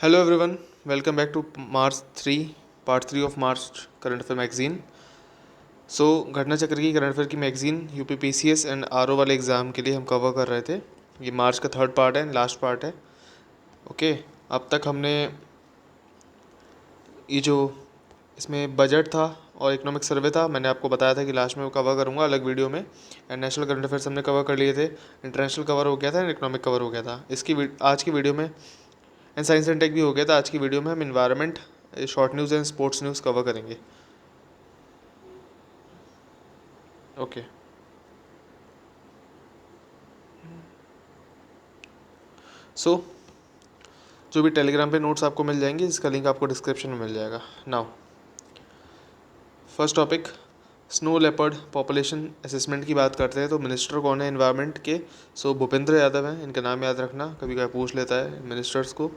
Hello everyone, welcome back to March 3, Part 3 of March Current Affair Magazine. सो घटना चक्र की current affair की magazine UP PCS and RO वाले exam के लिए हम कवर कर रहे थे। ये मार्च का थर्ड पार्ट है, लास्ट पार्ट है। ओके, अब तक हमने ये जो इसमें बजट था और इकोनॉमिक सर्वे था, मैंने आपको बताया था कि लास्ट में वो कवर करूँगा अलग वीडियो में। एंड नेशनल करंट अफेयर्स हमने कवर कर लिए थे, इंटरनेशनल कवर हो गया था एंड इकोनॉमिक कवर हो गया था। आज की वीडियो में एंड साइंस एंड टेक भी हो गया था। आज की वीडियो में हम environment, short news and sports news cover करेंगे। ओके, सो जो भी टेलीग्राम पे नोट्स आपको मिल जाएंगे, इसका लिंक आपको डिस्क्रिप्शन में मिल जाएगा। Now first topic, snow leopard population assessment की बात करते हैं तो मिनिस्टर कौन है एनवायरनमेंट के? सो भूपेंद्र यादव हैं, इनका नाम याद रखना, कभी कभी पूछ लेता है मिनिस्टर्स को।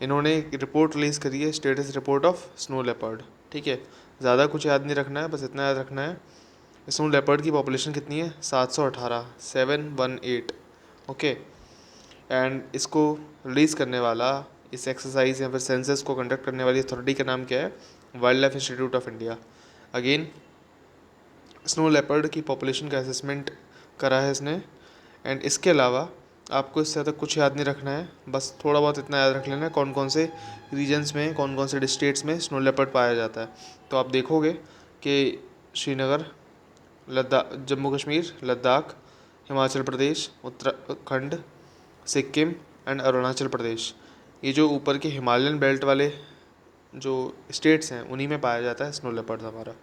इन्होंने एक रिपोर्ट रिलीज़ करी है, status report of snow leopard. ठीक है, ज़्यादा कुछ याद नहीं रखना है, बस इतना याद रखना है स्नो लेपर्ड की पॉपुलेशन कितनी है? 718, 718। ओके, एंड इसको रिलीज़ करने वाला, इस एक्सरसाइज या फिर सेंसस को कंडक्ट करने वाली अथॉरिटी का नाम क्या है? Wild life institute of India. Again snow leopard की पॉपुलेशन का असेसमेंट करा है इसने। एंड इसके अलावा आपको इससे ज़्यादा कुछ याद नहीं रखना है, बस थोड़ा बहुत इतना याद रख लेना है कौन कौन से रीजन्स में, कौन कौन से स्टेट्स में स्नो लेपर्ड पाया जाता है। तो आप देखोगे कि श्रीनगर, लद्दाख, जम्मू कश्मीर, लद्दाख, हिमाचल प्रदेश, उत्तराखंड, सिक्किम एंड अरुणाचल प्रदेश, ये जो ऊपर के हिमालयन बेल्ट वाले जो स्टेट्स हैं उन्हीं में पाया जाता है स्नो लेपर्ड हमारा।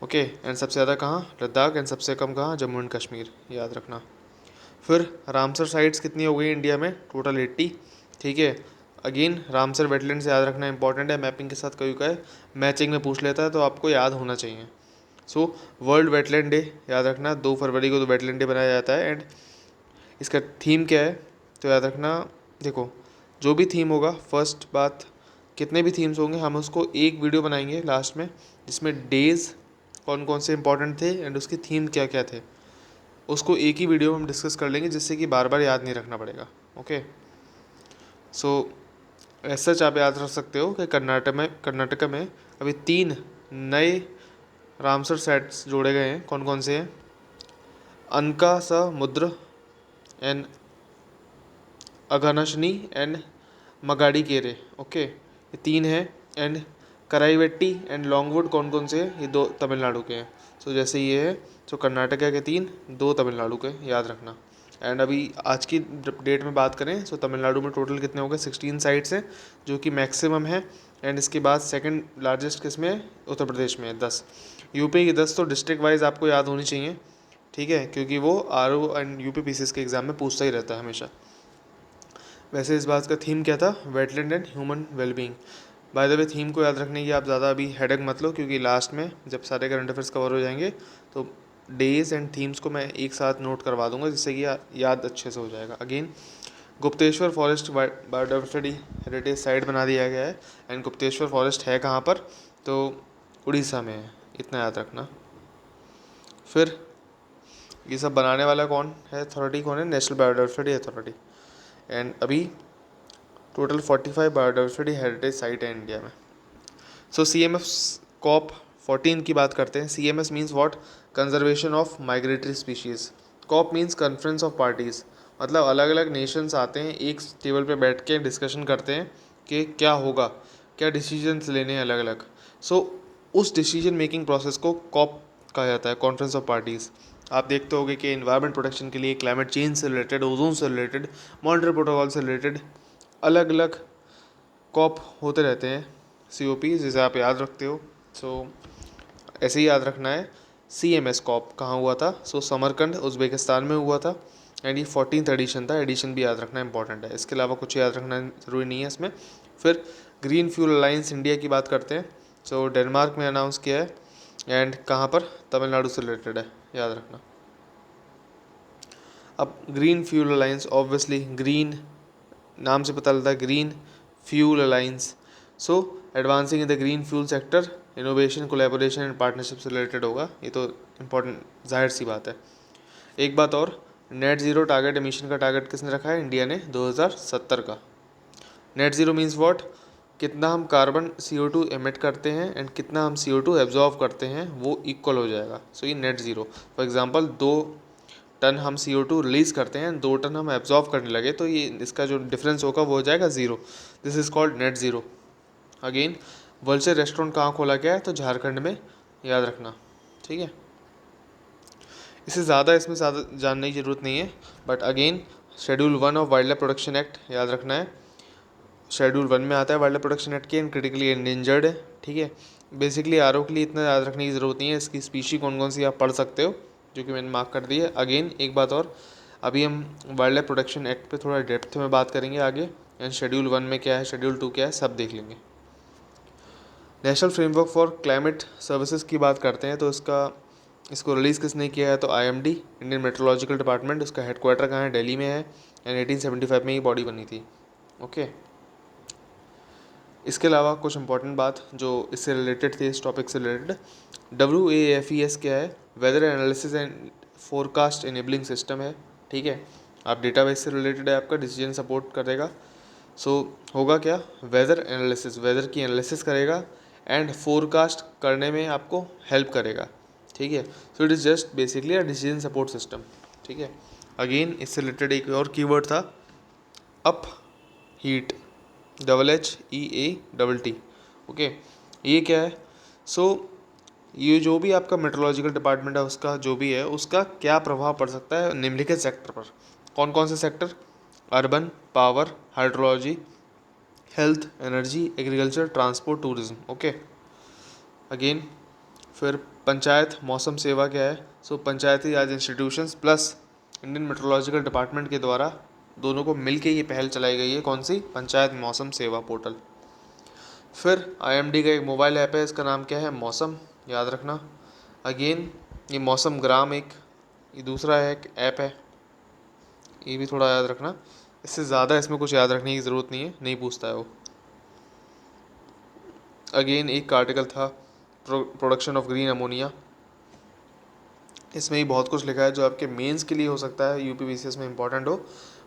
ओके, एंड सबसे ज़्यादा कहाँ? लद्दाख, एंड सबसे कम कहाँ? जम्मू एंड कश्मीर, याद रखना। फिर रामसर साइट्स कितनी हो गई इंडिया में? टोटल 80। ठीक है, अगेन रामसर वेटलैंड से याद रखना इंपॉर्टेंट है, मैपिंग के साथ कभी का मैचिंग में पूछ लेता है तो आपको याद होना चाहिए। सो वर्ल्ड वेटलैंड डे याद रखना, 2 फरवरी को तो वेटलैंड डे बनाया जाता है। एंड इसका थीम क्या है तो याद रखना, देखो जो भी थीम होगा, फर्स्ट बात, कितने भी थीम्स होंगे हम उसको एक वीडियो बनाएंगे लास्ट में, जिसमें डेज़ कौन कौन से इंपॉर्टेंट थे एंड उसकी थीम क्या क्या थे, उसको एक ही वीडियो में हम डिस्कस कर लेंगे, जिससे कि बार बार याद नहीं रखना पड़ेगा। ओके, सो ऐसा आप याद रख सकते हो कि कर्नाटका में अभी 3 नए रामसर सेट्स जोड़े गए हैं। कौन कौन से हैं? अनका समुद्र एंड अघनाशिनी एंड मगाड़ी केरे। ओके, ये 3 हैं। एंड कराईवेट्टी एंड लॉन्गवुड कौन कौन से हैं? ये 2 तमिलनाडु के हैं। सो जैसे ये है, तो कर्नाटका के 3, 2 तमिलनाडु के, याद रखना। एंड अभी आज की डेट में बात करें तो तमिलनाडु में टोटल कितने हो गए? 16 साइट्स हैं, जो कि मैक्सिमम है। एंड इसके बाद सेकंड लार्जेस्ट किस में है? उत्तर प्रदेश में है, 10। यूपी की 10 तो डिस्ट्रिक्ट वाइज आपको याद होनी चाहिए, ठीक है, क्योंकि वो आरओ एंड यूपी पीसीएस के एग्ज़ाम में पूछता ही रहता है हमेशा। वैसे इस बात का थीम क्या था? Wetland and human wellbeing. By the way, theme को याद रखने की आप ज़्यादा अभी हेडेक मत लो, क्योंकि लास्ट में जब सारे करंट अफेयर्स कवर हो जाएंगे तो डेज एंड थीम्स को मैं एक साथ नोट करवा दूंगा, जिससे कि याद अच्छे से हो जाएगा। Again Gupteshwar forest biodiversity heritage site बना दिया गया है। एंड गुप्तेश्वर फॉरेस्ट है कहाँ पर? तो उड़ीसा में है, इतना याद रखना। फिर ये सब बनाने वाला कौन है? अथॉरिटी कौन है? National biodiversity authority. एंड अभी टोटल 45 बायोडाइवर्सिटी हेरिटेज साइट है इंडिया में। सो CMS कॉप 14 की बात करते हैं। CMS means what? Conservation of migratory species. COP means conference of parties, मतलब अलग अलग नेशंस आते हैं, एक टेबल पे बैठ के डिस्कशन करते हैं कि क्या होगा, क्या डिसीजंस लेने हैं अलग अलग। सो उस डिसीजन मेकिंग प्रोसेस को कॉप कहा जाता है, कॉन्फ्रेंस ऑफ पार्टीज़। आप देखते होगे कि इन्वायरमेंट प्रोटेक्शन के लिए, क्लाइमेट चेंज से रिलेटेड, ओजोन से रिलेटेड, मॉन्ट्रियल प्रोटोकॉल से रिलेटेड अलग अलग कॉप होते रहते हैं, COP, जिसे आप याद रखते हो। सो ऐसे ही याद रखना है। CMS कॉप कहाँ हुआ था? सो समरकंद, उज़्बेकिस्तान में हुआ था। एंड ये 14th एडिशन था, एडिशन भी याद रखना इंपॉर्टेंट है। इसके अलावा कुछ याद रखना ज़रूरी नहीं है इसमें। फिर ग्रीन फ्यूल अलायंस इंडिया की बात करते हैं। सो डेनमार्क में अनाउंस किया है। एंड कहाँ पर? तमिलनाडु से रिलेटेड है, याद रखना। अब green fuel alliance, obviously green नाम से पता लगता है, green fuel alliance. So advancing in the green fuel sector, innovation, collaboration and partnership से रिलेटेड होगा, ये तो इम्पोर्टेंट जाहिर सी बात है। एक बात और, नेट ज़ीरो टारगेट एमिशन का टारगेट किसने रखा है? इंडिया ने, 2070 का। नेट ज़ीरो मीन्स व्हाट, कितना हम कार्बन CO2 एमिट करते हैं एंड कितना हम CO2 एब्जॉर्व करते हैं वो इक्वल हो जाएगा। सो ये net zero. For example 2 ton हम CO2 रिलीज़ करते हैं, 2 टन हम एब्जॉर्व करने लगे, तो ये इसका जो डिफरेंस होगा वो हो जाएगा zero. This is called net zero. Again vulture restaurant कहाँ खोला गया है, तो झारखंड में, याद रखना, ठीक है। इससे ज़्यादा इसमें ज़्यादा जानने की ज़रूरत नहीं है, but again schedule 1 of wild life protection act याद रखना है। शेड्यूल 1 में आता है वाइल्ड लाइफ प्रोटेक्शन एक्ट के, क्रिटिकली एंडेंजर्ड है, ठीक है। बेसिकली आर के लिए इतना याद रखने की ज़रूरत नहीं है, इसकी स्पीशी कौन कौन सी आप पढ़ सकते हो, जो कि मैंने मार्क कर दी है। अगेन एक बात और, अभी हम वाइल्ड लाइफ प्रोटेक्शन एक्ट पे थोड़ा डेप्थ में बात करेंगे आगे, एंड शेड्यूल 1 में क्या है, शेड्यूल 2 क्या है, सब देख लेंगे। National framework for climate services की बात करते हैं, तो इसको रिलीज़ किसने किया है, तो IMD, इंडियन मेट्रोलॉजिकल डिपार्टमेंट। उसका हेडक्वार्टर कहाँ है, दिल्ली में है, एंड 1875 में ये बॉडी बनी थी, ओके। इसके अलावा कुछ इंपॉर्टेंट बात जो इससे रिलेटेड थी, इस टॉपिक से रिलेटेड, WAFES क्या है, weather analysis and forecast enabling system है, ठीक है। आप डेटाबेस से रिलेटेड है, आपका डिसीजन सपोर्ट करेगा। सो होगा क्या, वेदर एनालिसिस, वेदर की एनालिसिस करेगा एंड फोरकास्ट करने में आपको हेल्प करेगा, ठीक है। So it is just basically a decision support system, ठीक है। अगेन इससे रिलेटेड एक और कीवर्ड था, अप हीट, HEAT, ओके। ये क्या है, सो ये जो भी आपका मेट्रोलॉजिकल डिपार्टमेंट है उसका जो भी है, उसका क्या प्रभाव पड़ सकता है निम्नलिखित सेक्टर पर। कौन कौन से sector, urban, power, hydrology, health, energy, agriculture, transport, tourism, okay. Again फिर पंचायत मौसम सेवा क्या है, so Panchayati Raj institutions plus Indian meteorological department के द्वारा दोनों को मिलके ये पहल चलाई गई है, कौन सी, पंचायत मौसम सेवा पोर्टल। फिर IMD का एक मोबाइल ऐप है, इसका नाम क्या है, मौसम, याद रखना। अगेन ये मौसम ग्राम एक, ये दूसरा है एक ऐप है, ये भी थोड़ा याद रखना। इससे ज़्यादा इसमें कुछ याद रखने की ज़रूरत नहीं है, नहीं पूछता है वो। अगेन एक आर्टिकल था, प्रोडक्शन ऑफ ग्रीन अमोनिया, इसमें ही बहुत कुछ लिखा है जो आपके मेंस के लिए हो सकता है UPBCS में इंपॉर्टेंट हो,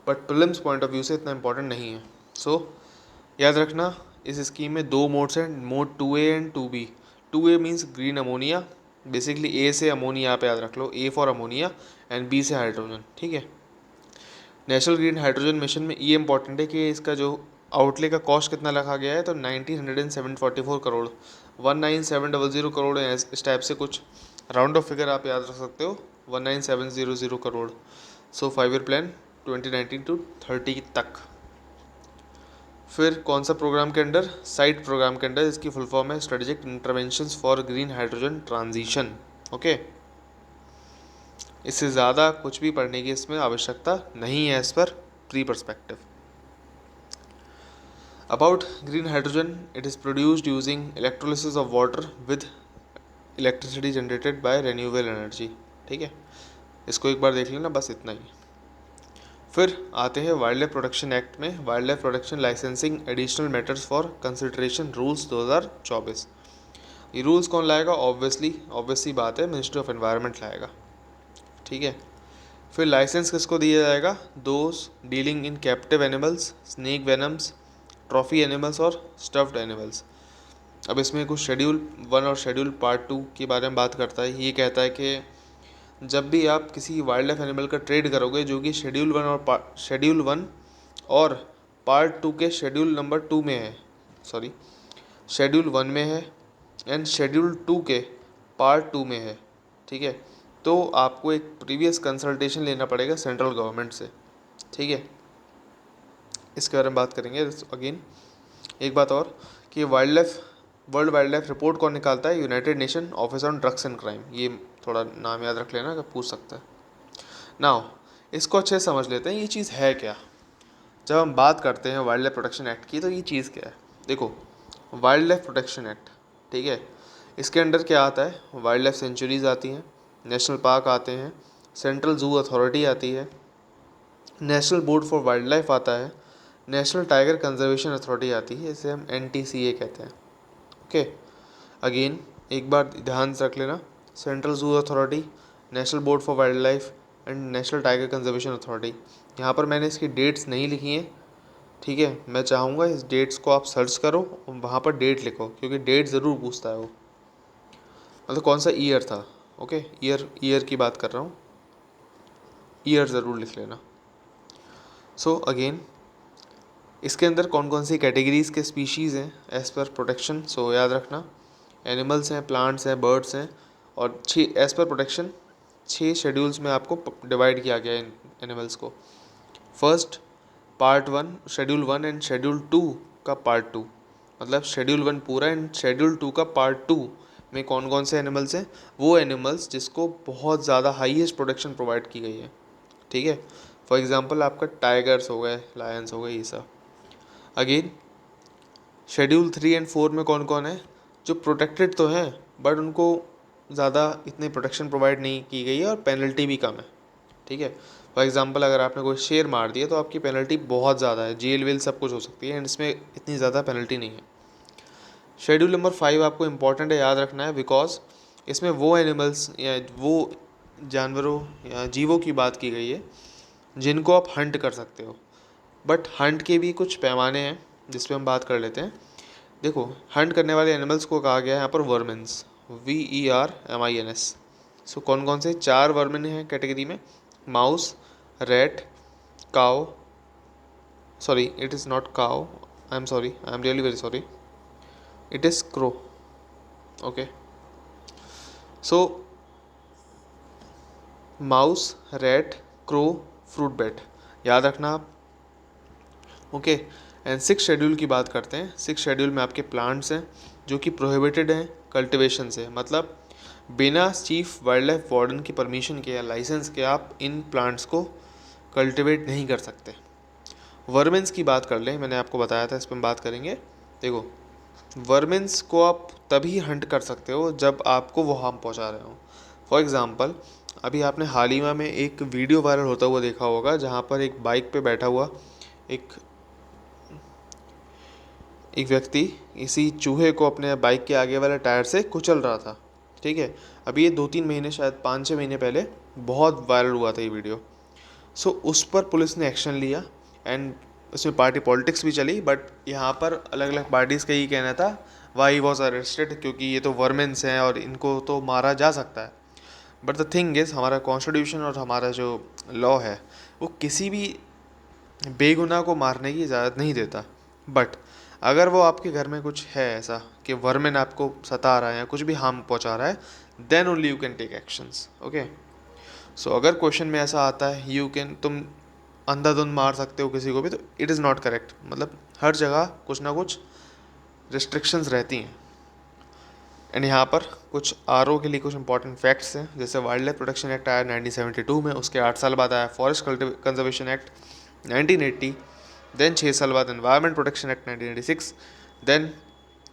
but prelims point of view से इतना इंपॉर्टेंट नहीं है। सो याद रखना, इस स्कीम में 2 मोड्स हैं, mode 2A and 2B। 2A means green ammonia, basically A से अमोनिया आप याद रख लो, A for ammonia and B से हाइड्रोजन, ठीक है। नेशनल ग्रीन हाइड्रोजन मिशन में ये इंपॉर्टेंट है कि इसका जो आउटले का कॉस्ट कितना रखा गया है, तो 19,744 करोड़, 19,700 करोड़ है, इस टाइप से कुछ राउंड ऑफ फिगर आप याद रख सकते हो, 19,700 करोड़। सो 5 ईयर प्लान 2019 to 30 तक। फिर कौन सा प्रोग्राम के अंडर, साइट प्रोग्राम के अंडर, इसकी फुल फॉर्म है strategic interventions for green hydrogen transition, okay. इससे ज़्यादा कुछ भी पढ़ने की इसमें आवश्यकता नहीं है as per pre perspective. About green hydrogen, it is produced using electrolysis of water with electricity generated by renewable energy, ठीक है। इसको एक बार देख लेना, बस इतना ही। फिर आते हैं वाइल्ड लाइफ प्रोटेक्शन एक्ट में, wild life protection licensing additional matters for consideration rules 2024। ये रूल्स कौन लाएगा, ऑब्वियसली बात है, मिनिस्ट्री ऑफ एनवायरनमेंट लाएगा, ठीक है। फिर लाइसेंस किसको दिया जाएगा, those dealing in captive animals, snake venoms, trophy animals और स्टफ्ड एनिमल्स। अब इसमें कुछ शेड्यूल 1 और शेड्यूल पार्ट 2 के बारे में बात करता है। ये कहता है कि जब भी आप किसी वाइल्ड लाइफ एनिमल का ट्रेड करोगे जो कि शेड्यूल 1 और पार्ट 2 के शेड्यूल नंबर 2 में है, सॉरी शेड्यूल 1 में है एंड शेड्यूल 2 के पार्ट 2 में है, ठीक है, तो आपको एक प्रीवियस कंसल्टेशन लेना पड़ेगा सेंट्रल गवर्नमेंट से, ठीक है। इसके बारे में बात करेंगे। अगेन एक बात और कि वर्ल्ड वाइल्ड लाइफ रिपोर्ट कौन निकालता है, United nation office on drugs and crime. ये थोड़ा नाम याद रख लेना, अगर पूछ सकता है। नाउ इसको अच्छे से समझ लेते हैं, ये चीज़ है क्या। जब हम बात करते हैं वाइल्ड लाइफ प्रोटेक्शन एक्ट की, तो ये चीज़ क्या है, देखो वाइल्ड लाइफ प्रोटेक्शन एक्ट, ठीक है, इसके अंडर क्या आता है, वाइल्ड लाइफ सेंचुरीज आती हैं, नेशनल पार्क आते हैं, सेंट्रल जू अथॉरिटी आती है, national board for wild life आता है, नेशनल टाइगर कंजर्वेशन अथॉरिटी आती है, इसे हम NTCA कहते हैं, ओके। अगेन एक बार ध्यान से रख लेना, central zoo authority, national board for wild life and national tiger conservation authority. यहाँ पर मैंने इसकी डेट्स नहीं लिखी हैं, ठीक है, मैं चाहूँगा इस डेट्स को आप सर्च करो और वहाँ पर डेट लिखो, क्योंकि डेट ज़रूर पूछता है वो, मतलब कौन सा ईयर था। ओके, ईयर की बात कर रहा हूँ, ईयर ज़रूर लिख लेना। सो अगेन, इसके अंदर कौन कौन सी कैटेगरीज़ के स्पीशीज़ हैं एज़ पर प्रोटेक्शन, सो याद रखना, एनिमल्स हैं, प्लांट्स हैं, बर्ड्स हैं, और 6 एज़ पर प्रोटेक्शन 6 शेड्यूल्स में आपको डिवाइड किया गया है इन एनिमल्स को। First part 1, schedule 1 and schedule 2 का पार्ट 2, मतलब शेड्यूल 1 पूरा एंड शेड्यूल 2 का पार्ट 2 में कौन कौन से एनिमल्स हैं, वो एनिमल्स जिसको बहुत ज़्यादा हाईएस्ट प्रोटेक्शन प्रोवाइड की गई है। ठीक है, फॉर एग्जांपल आपका टाइगर्स हो गए, लायंस हो गए, ये सब। अगेन शेड्यूल 3 एंड 4 में कौन कौन है जो प्रोटेक्टेड तो हैं बट उनको ज़्यादा इतनी प्रोटेक्शन प्रोवाइड नहीं की गई है और पेनल्टी भी कम है। ठीक है, फॉर एग्जांपल अगर आपने कोई शेर मार दिया तो आपकी पेनल्टी बहुत ज़्यादा है, जेल वेल सब कुछ हो सकती है, एंड इसमें इतनी ज़्यादा पेनल्टी नहीं है। शेड्यूल नंबर 5 आपको इंपॉर्टेंट है, याद रखना है, बिकॉज इसमें वो एनिमल्स या वो जानवरों या जीवों की बात की गई है जिनको आप हंट कर सकते हो, बट हंट के भी कुछ पैमाने हैं जिस पे हम बात कर लेते हैं। देखो, हंट करने वाले एनिमल्स को कहा गया है यहाँ पर वर्मिन्स, VERMINS। सो कौन कौन से 4 वर्मिन हैं कैटेगरी में, mouse, rat, cow, sorry it is not cow, I am really very sorry, it is crow. Okay, so mouse, rat, crow, fruit bat, याद रखना आप। ओके, एंड 6 शेड्यूल की बात करते हैं। 6 शेड्यूल में आपके प्लांट्स हैं जो कि प्रोहिबिटेड हैं कल्टिवेशन से, मतलब बिना चीफ वाइल्ड लाइफ वार्डन की परमिशन के या लाइसेंस के आप इन प्लांट्स को कल्टिवेट नहीं कर सकते। वर्मिन्स की बात कर लें, मैंने आपको बताया था, इस पर हम बात करेंगे। देखो, वर्मिन्स को आप तभी हंट कर सकते हो जब आपको वो हार्म पहुंचा रहे हो। फॉर एग्ज़ाम्पल, अभी आपने हाल ही में एक वीडियो वायरल होता हुआ देखा होगा जहाँ पर एक बाइक पे बैठा हुआ एक एक व्यक्ति इसी चूहे को अपने बाइक के आगे वाले टायर से कुचल रहा था। ठीक है, अभी ये 2-3 महीने, शायद 5-6 महीने पहले बहुत वायरल हुआ था ये वीडियो। सो उस पर पुलिस ने एक्शन लिया एंड उसमें पार्टी पॉलिटिक्स भी चली, बट यहाँ पर अलग अलग पार्टीज़ का यही कहना था वाई वॉज अरेस्टेड, क्योंकि ये तो वर्मेंस हैं और इनको तो मारा जा सकता है। बट द थिंग इज़, हमारा कॉन्स्टिट्यूशन और हमारा जो लॉ है वो किसी भी बेगुनाह को मारने की इजाज़त नहीं देता। बट अगर वो आपके घर में कुछ है ऐसा कि वर्मेन आपको सता रहा है या कुछ भी हार्म पहुंचा रहा है, then only you can take actions. Okay, so अगर क्वेश्चन में ऐसा आता है यू कैन, तुम अंधाधुंध मार सकते हो किसी को भी, तो इट इज़ नॉट करेक्ट। मतलब हर जगह कुछ ना कुछ रिस्ट्रिक्शंस रहती हैं। एंड यहाँ पर कुछ आर के लिए कुछ इंपॉर्टेंट फैक्ट्स हैं, जैसे वाइल्ड लाइफ प्रोटेक्शन एक्ट आया 1972 में, उसके 8 साल बाद आया फॉरेस्ट कंजर्वेशन एक्ट 1980, देन 6 साल बाद एनवायरनमेंट प्रोटेक्शन एक्ट 1986, देन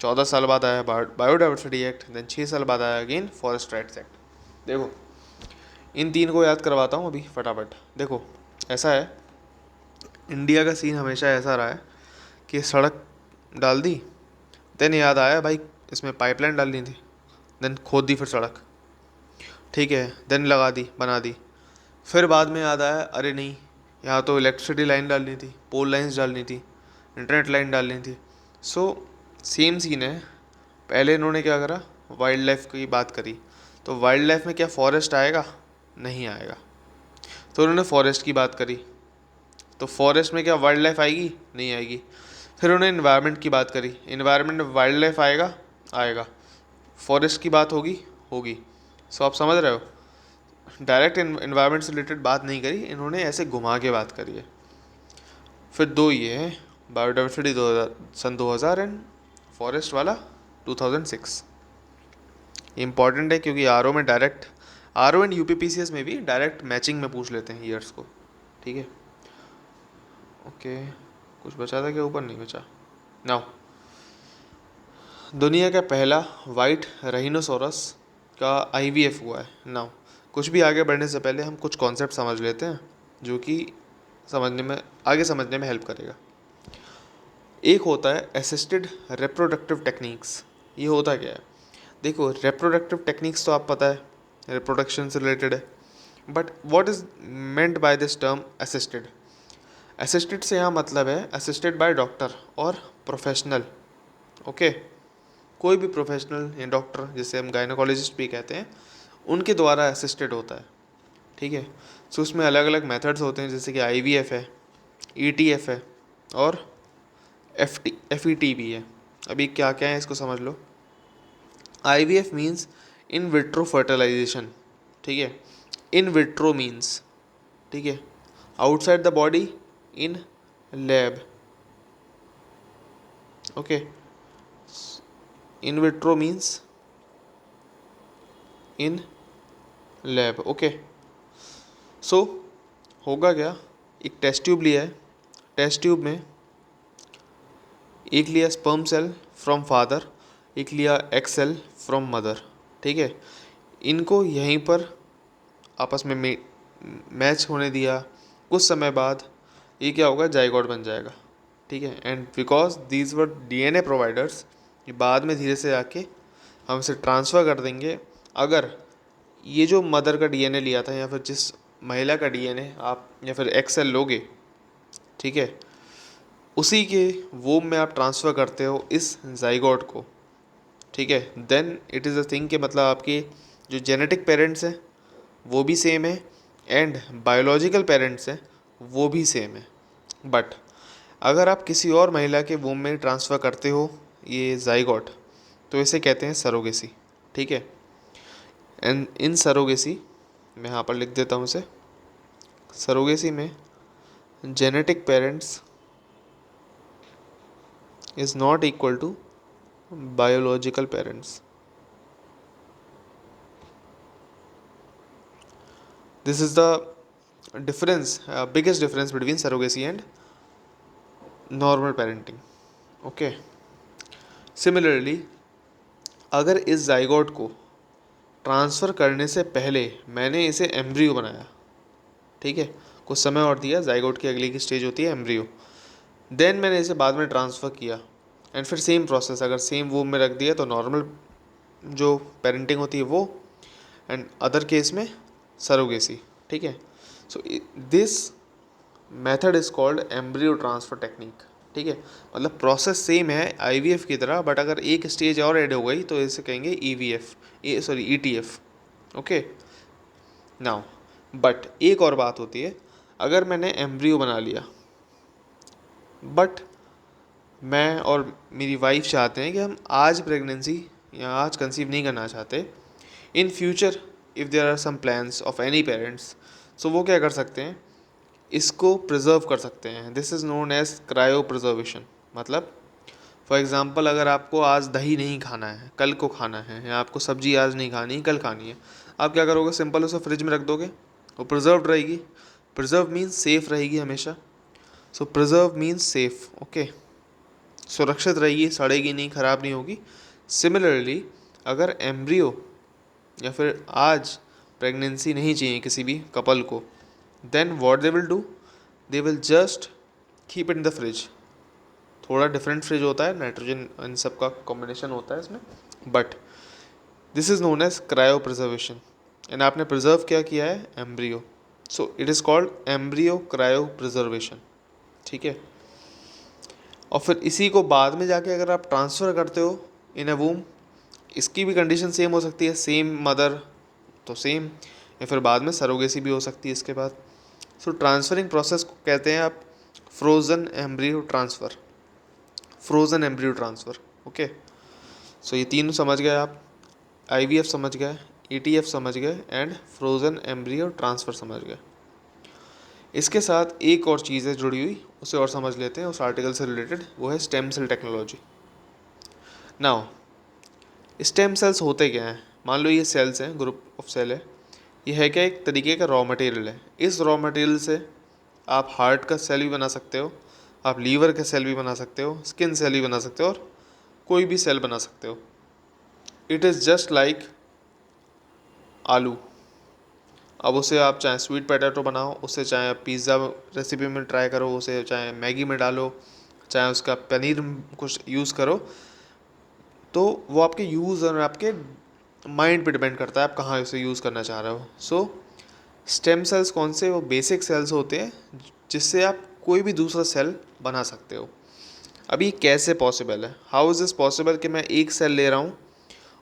14 साल बाद आया बायोडाइवर्सिटी एक्ट, देन 6 साल बाद आया अगेन फॉरेस्ट राइट्स एक्ट। देखो, इन 3 को याद करवाता हूँ अभी फटाफट। देखो, ऐसा है, इंडिया का सीन हमेशा ऐसा रहा है कि सड़क डाल दी, देन याद आया भाई इसमें पाइपलाइन डालनी थी, देन खोद दी फिर सड़क, ठीक है, देन लगा दी, बना दी, फिर बाद में याद आया अरे नहीं, यहाँ तो इलेक्ट्रिसिटी लाइन डालनी थी, पोल लाइंस डालनी थी, इंटरनेट लाइन डालनी थी। सो सेम सीन है, पहले इन्होंने क्या करा, वाइल्ड लाइफ की बात करी, तो वाइल्ड लाइफ में क्या फॉरेस्ट आएगा, नहीं आएगा। तो उन्होंने फॉरेस्ट की बात करी, तो फॉरेस्ट में क्या वाइल्ड लाइफ आएगी, नहीं आएगी। फिर उन्होंने इन्वायरमेंट की बात करी, इन्वायरमेंट में वाइल्ड लाइफ आएगा, आएगा। फॉरेस्ट की बात होगी, होगी। सो आप समझ रहे हो, डायरेक्ट इन्वायरमेंट से रिलेटेड बात नहीं करी इन्होंने, ऐसे घुमा के बात करी है। फिर 2 ये है, बायोडाइवर्सिटी 2000 एंड फॉरेस्ट वाला 2006। इम्पॉर्टेंट है क्योंकि आर में डायरेक्ट, आर एंड UPPCS में भी डायरेक्ट मैचिंग में पूछ लेते हैं ईयर्स को। ठीक है, ओके, कुछ बचा था क्या, ऊपर नहीं बचा। नाउ, दुनिया का पहला वाइट राइनोसोरस का IVF हुआ है। नाउ, कुछ भी आगे बढ़ने से पहले हम कुछ कॉन्सेप्ट समझ लेते हैं जो कि समझने में हेल्प करेगा। एक होता है असिस्टेड रिप्रोडक्टिव टेक्निक्स। ये होता क्या है, देखो, रिप्रोडक्टिव टेक्निक्स तो आप पता है रिप्रोडक्शन से रिलेटेड है, but what is meant by this term assisted. Assisted से यहाँ मतलब है असिस्टेड बाय डॉक्टर और प्रोफेशनल, ओके। कोई भी प्रोफेशनल या डॉक्टर, जिसे हम गायनोकोलॉजिस्ट भी कहते हैं, उनके द्वारा असिस्टेड होता है, ठीक है। सो उसमें अलग अलग मेथड्स होते हैं, जैसे कि IVF है, ETF है और FET भी है। अभी क्या क्या है इसको समझ लो। IVF means in vitro fertilization, ठीक है। इन विट्रो मीन्स, ठीक है, outside the body, in lab, okay. In vitro means in lab, okay. So होगा क्या, एक टेस्ट ट्यूब लिया है, टेस्ट ट्यूब में एक लिया स्पर्म सेल फ्रॉम फादर, एक लिया एग सेल फ्रॉम मदर, ठीक है। इनको यहीं पर आपस में मैच होने दिया। कुछ समय बाद ये क्या होगा, जाइगोट बन जाएगा, ठीक है। And because these were DNA providers, ये बाद में धीरे से आके हम इसे ट्रांसफ़र कर देंगे। अगर ये जो मदर का DNA लिया था, या फिर जिस महिला का DNA आप या फिर एग सेल लोगे, ठीक है, उसी के वोम में आप ट्रांसफ़र करते हो इस जाइगोट को, ठीक है, then it is a thing कि मतलब आपके जो जेनेटिक पेरेंट्स हैं वो भी सेम है एंड बायोलॉजिकल पेरेंट्स हैं वो भी सेम है। बट अगर आप किसी और महिला के वोम में ट्रांसफ़र करते हो ये जाइगोट, तो इसे कहते हैं सरोगेसी, ठीक है। एंड इन सरोगेसी, मैं यहाँ पर लिख देता हूँ इसे, सरोगेसी में genetic parents is not equal to biological parents. This is the difference, biggest difference between surrogacy and normal parenting, okay. Similarly अगर इस जाइगोट को ट्रांसफ़र करने से पहले मैंने इसे एम्ब्रियो बनाया, ठीक है, कुछ समय और दिया, जाइगोट की अगली की स्टेज होती है एम्ब्रियो, देन मैंने इसे बाद में ट्रांसफ़र किया एंड फिर सेम प्रोसेस अगर सेम वूम में रख दिया तो नॉर्मल जो पेरेंटिंग होती है वो, एंड अदर केस में सरोगेसी, ठीक है। So this method is called embryo transfer technique, ठीक है। मतलब प्रोसेस सेम है IVF की तरह, बट अगर एक स्टेज और ऐड हो गई तो इसे कहेंगे ETF, ओके। नाउ बट एक और बात होती है, अगर मैंने एम्ब्रियो बना लिया बट मैं और मेरी वाइफ चाहते हैं कि हम आज प्रेगनेंसी या आज कंसीव नहीं करना चाहते, in future if there are some plans of any parents, so वो क्या कर सकते हैं, इसको प्रिजर्व कर सकते हैं। This is known as cryo preservation. मतलब फॉर एग्ज़ाम्पल अगर आपको आज दही नहीं खाना है, कल को खाना है, या आपको सब्ज़ी आज नहीं खानी कल खानी है, आप क्या करोगे, सिंपल उसे फ्रिज में रख दोगे, वो प्रिजर्व रहेगी। प्रिजर्व मीन्स सेफ़ रहेगी हमेशा। सो प्रिजर्व मीन्स सेफ़, ओके, सुरक्षित रहेगी, सड़ेगी नहीं, ख़राब नहीं होगी। सिमिलरली अगर एम्ब्रियो या फिर आज प्रेगनेंसी नहीं चाहिए किसी भी कपल को, then what they will do, they will just keep in the fridge. थोड़ा डिफरेंट फ्रिज होता है, नाइट्रोजन इन सब का कॉम्बिनेशन होता है इसमें, but this is known as cryo preservation. And आपने प्रिजर्व क्या किया है, embryo, so it is called embryo cryo preservation, ठीक है। और फिर इसी को बाद में जाके अगर आप ट्रांसफ़र करते हो इन अ वूम, इसकी भी कंडीशन सेम हो सकती है, सेम मदर तो सेम, या फिर बाद में सरोगेसी भी हो सकती है इसके बाद। सो ट्रांसफरिंग प्रोसेस को कहते हैं आप frozen embryo transfer, frozen embryo transfer, okay. So ये तीनों समझ गए आप, IVF समझ गए, ETF समझ गए एंड फ्रोज़न एम्ब्रियो ट्रांसफ़र समझ गए। इसके साथ एक और चीज़ है जुड़ी हुई, उसे और समझ लेते हैं उस आर्टिकल से रिलेटेड, वो है stem cell technology. Now stem cells होते क्या हैं, मान लो ये सेल्स हैं, ग्रुप ऑफ सेल है, ये है क्या, एक तरीके का रॉ मटेरियल है। इस रॉ मटेरियल से आप हार्ट का सेल भी बना सकते हो, आप लीवर का सेल भी बना सकते हो, स्किन सेल भी बना सकते हो, और कोई भी सेल बना सकते हो। इट इज़ जस्ट लाइक आलू। अब उसे आप चाहे स्वीट पोटैटो बनाओ, उसे चाहे आप पिज़्ज़ा रेसिपी में ट्राई करो, उसे चाहे मैगी में डालो, चाहे उसका पनीर कुछ यूज़ करो, तो वो आपके यूज़ और आपके माइंड पे डिपेंड करता है आप कहाँ उसे यूज़ करना चाह रहे हो। सो स्टेम सेल्स कौन से, वो बेसिक सेल्स होते हैं जिससे आप कोई भी दूसरा सेल बना सकते हो। अभी कैसे पॉसिबल है, हाउ इज़ दिस पॉसिबल कि मैं एक सेल ले रहा हूँ,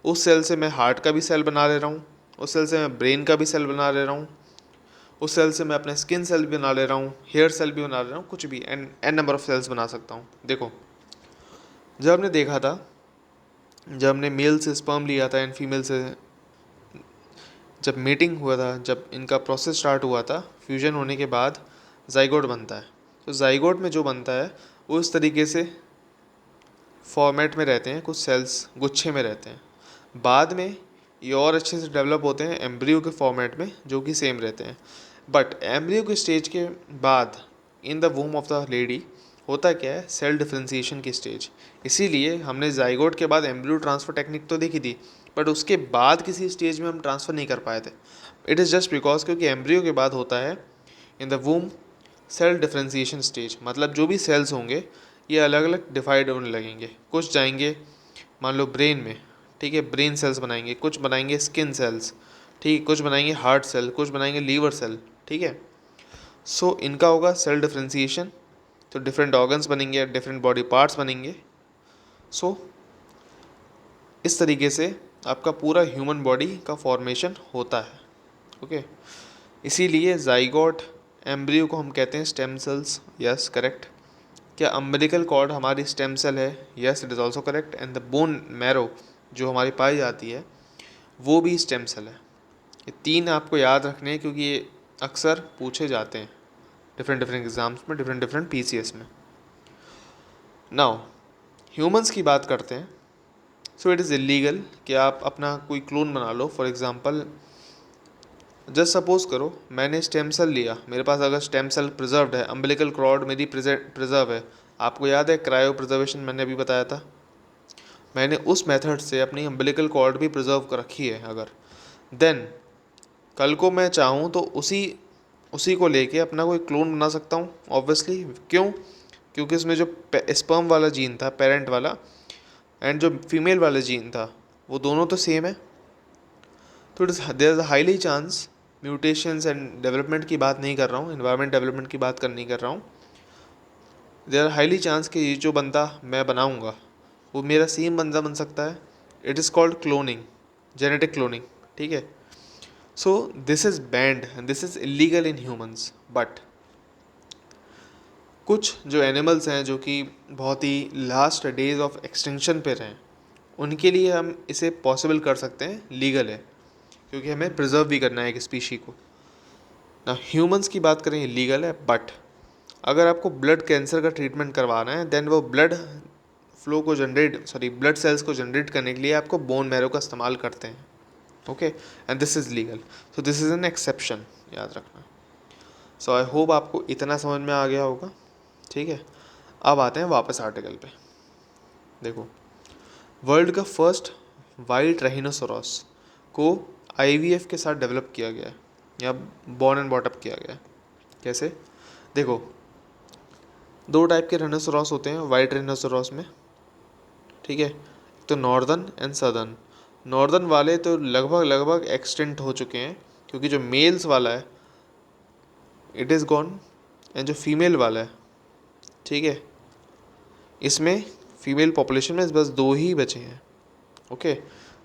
उस सेल से मैं हार्ट का भी सेल बना ले रहा हूँ, उस सेल से मैं ब्रेन का भी सेल बना ले रहा हूँ, उस सेल से मैं अपने स्किन सेल भी बना ले रहा हूँ, हेयर सेल भी बना ले रहा हूँ, कुछ भी n n number of cells बना सकता हूँ। देखो, जब हमने देखा था, जब हमने मेल से स्पर्म लिया था एंड फीमेल से जब मीटिंग हुआ था, जब इनका प्रोसेस स्टार्ट हुआ था, फ्यूजन होने के बाद जाइगोट बनता है। तो जाइगोट में जो बनता है वो इस तरीके से फॉर्मेट में रहते हैं, कुछ सेल्स गुच्छे में रहते हैं। बाद में ये और अच्छे से डेवलप होते हैं एम्ब्रियो के फॉर्मेट में, जो कि सेम रहते हैं। बट एम्ब्रियो के स्टेज के बाद इन द वूम ऑफ द लेडी होता क्या है, सेल डिफ्रेंसिएशन की स्टेज। इसीलिए हमने जाइगोट के बाद एम्ब्रियो ट्रांसफ़र टेक्निक तो देखी थी, बट उसके बाद किसी स्टेज में हम ट्रांसफ़र नहीं कर पाए थे। इट इज़ जस्ट बिकॉज क्योंकि एम्ब्रियो के बाद होता है in the womb cell differentiation stage. मतलब जो भी सेल्स होंगे ये अलग अलग डिवाइड होने लगेंगे। कुछ जाएंगे मान लो ब्रेन में, ठीक है, ब्रेन सेल्स बनाएंगे, कुछ बनाएंगे स्किन सेल्स, ठीक, कुछ बनाएंगे हार्ट सेल, कुछ बनाएंगे लीवर सेल, ठीक है। सो इनका होगा सेल डिफ्रेंसिएशन, तो डिफरेंट ऑर्गन्स बनेंगे, डिफरेंट बॉडी पार्ट्स बनेंगे। सो इस तरीके से आपका पूरा ह्यूमन बॉडी का फॉर्मेशन होता है। ओके, इसीलिए जाइगोट एम्ब्रियो को हम कहते हैं स्टेम सेल्स। Yes, correct. क्या अम्बिलिकल कॉर्ड हमारी स्टेम सेल है? Yes, it is also correct. And the bone marrow जो हमारी पाई जाती है वो भी स्टेम सेल है। ये तीन आपको याद रखने हैं क्योंकि ये अक्सर पूछे जाते हैं डिफरेंट डिफरेंट एग्जाम्स में, डिफरेंट डिफरेंट पीसीएस में। नाउ ह्यूमंस की बात करते हैं। सो इट इज़ इलीगल कि आप अपना कोई क्लोन बना लो। फॉर एग्जांपल, जस्ट सपोज करो मैंने स्टेम सेल लिया, मेरे पास अगर स्टेम सेल प्रिजर्व्ड है, अम्बिलिकल कॉर्ड मेरी प्रिजर्व है। आपको याद है क्रायो प्रिजर्वेशन मैंने अभी बताया था, मैंने उस मेथड से अपनी अम्बिलिकल कॉर्ड भी प्रिजर्व कर रखी है। अगर देन कल को मैं चाहूँ तो उसी उसी को लेके अपना कोई क्लोन बना सकता हूँ ऑब्वियसली। क्यों? क्योंकि उसमें जो स्पर्म वाला जीन था, पेरेंट वाला, एंड जो फीमेल वाला जीन था, वो दोनों तो सेम है। तो there is a highly chance, mutations and development की बात नहीं कर रहा हूँ, इन्वायरमेंट डेवलपमेंट की बात नहीं कर रहा हूँ, देयर आर हाईली चांस कि ये जो बंदा मैं बनाऊँगा वो मेरा सेम बंदा बन सकता है। It is called cloning, genetic cloning, ठीक है। So this is band and this is illegal in humans. But कुछ जो एनिमल्स हैं जो कि बहुत ही लास्ट डेज ऑफ एक्सटिंक्शन पे रहें, उनके लिए हम इसे पॉसिबल कर सकते हैं, लीगल है, क्योंकि हमें प्रिजर्व भी करना है एक स्पीशी को ना। ह्यूमंस की बात करें लीगल है, बट अगर आपको ब्लड कैंसर का ट्रीटमेंट करवाना है देन वो ब्लड फ्लो को ब्लड सेल्स को जनरेट करने के लिए आपको बोन मैरो का इस्तेमाल करते हैं। Okay, and this is legal. So this is an exception, याद रखना। सो आई होप आपको इतना समझ में आ गया होगा, ठीक है। अब आते हैं वापस आर्टिकल पे। देखो, वर्ल्ड का फर्स्ट वाइल्ड राइनोसोरस को आईवीएफ के साथ डेवलप किया गया है या बॉर्न एंड बॉटअप किया गया है। कैसे? देखो, दो टाइप के राइनोसोरस होते हैं वाइल्ड राइनोसोरस में, ठीक है। तो नॉर्दर्न एंड सदर्न। नॉर्दर्न वाले तो लगभग लगभग एक्सटिंक्ट हो चुके हैं क्योंकि जो मेल्स वाला है इट इज़ गॉन, एंड जो फीमेल वाला है, ठीक है, इसमें फीमेल पॉपुलेशन में बस दो ही बचे हैं। Okay,